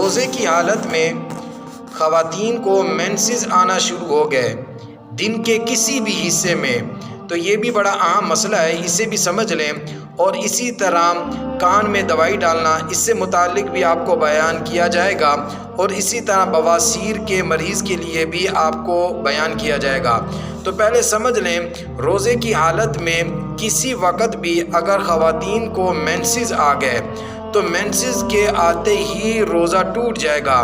روزے کی حالت میں خواتین کو مینسز آنا شروع ہو گئے دن کے کسی بھی حصے میں، تو یہ بھی بڑا اہم مسئلہ ہے، اسے بھی سمجھ لیں۔ اور اسی طرح کان میں دوائی ڈالنا، اس سے متعلق بھی آپ کو بیان کیا جائے گا، اور اسی طرح بواسیر کے مریض کے لیے بھی آپ کو بیان کیا جائے گا۔ تو پہلے سمجھ لیں، روزے کی حالت میں کسی وقت بھی اگر خواتین کو مینسز آ گئے تو مینسز کے آتے ہی روزہ ٹوٹ جائے گا۔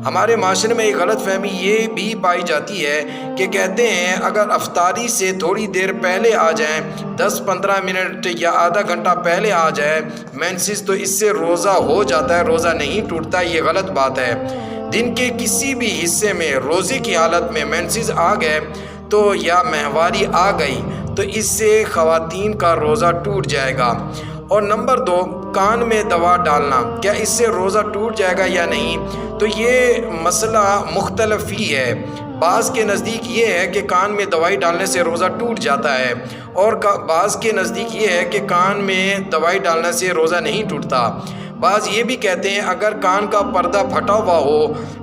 ہمارے معاشرے میں ایک غلط فہمی یہ بھی پائی جاتی ہے کہ کہتے ہیں اگر افطاری سے تھوڑی دیر پہلے آ جائیں، 10-15 منٹ یا آدھا گھنٹہ پہلے آ جائے مینسز، تو اس سے روزہ ہو جاتا ہے، روزہ نہیں ٹوٹتا۔ یہ غلط بات ہے۔ دن کے کسی بھی حصے میں روزے کی حالت میں مینسز آ گئے تو یا ماہواری آ گئی تو اس سے خواتین کا روزہ ٹوٹ جائے گا۔ اور نمبر 2، کان میں دوا ڈالنا، کیا اس سے روزہ ٹوٹ جائے گا یا نہیں؟ تو یہ مسئلہ مختلف ہی ہے۔ بعض کے نزدیک یہ ہے کہ کان میں دوائی ڈالنے سے روزہ ٹوٹ جاتا ہے، اور بعض کے نزدیک یہ ہے کہ کان میں دوائی ڈالنے سے روزہ نہیں ٹوٹتا۔ بعض یہ بھی کہتے ہیں اگر کان کا پردہ پھٹا ہوا ہو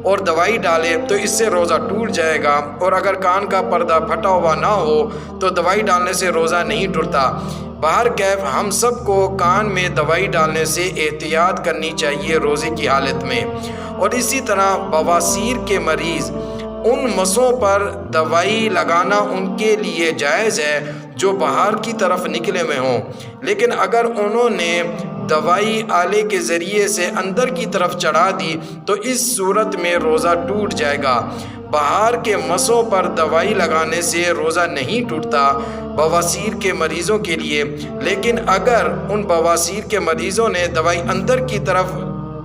اور دوائی ڈالے تو اس سے روزہ ٹوٹ جائے گا، اور اگر کان کا پردہ پھٹا ہوا نہ ہو تو دوائی ڈالنے سے روزہ نہیں ٹوٹتا۔ بہرکیف ہم سب کو کان میں دوائی ڈالنے سے احتیاط کرنی چاہیے روزے کی حالت میں۔ اور اسی طرح بواسیر کے مریض، ان مسوں پر دوائی لگانا ان کے لیے جائز ہے جو باہر کی طرف نکلے ہوئے ہوں، لیکن اگر انہوں نے دوائی آلے کے ذریعے سے اندر کی طرف چڑھا دی تو اس صورت میں روزہ ٹوٹ جائے گا۔ باہر کے مسوں پر دوائی لگانے سے روزہ نہیں ٹوٹتا بواسیر کے مریضوں کے لیے، لیکن اگر ان بواسیر کے مریضوں نے دوائی اندر کی طرف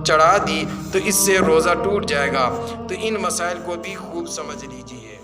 چڑھا دی تو اس سے روزہ ٹوٹ جائے گا۔ تو ان مسائل کو بھی خوب سمجھ لیجیے۔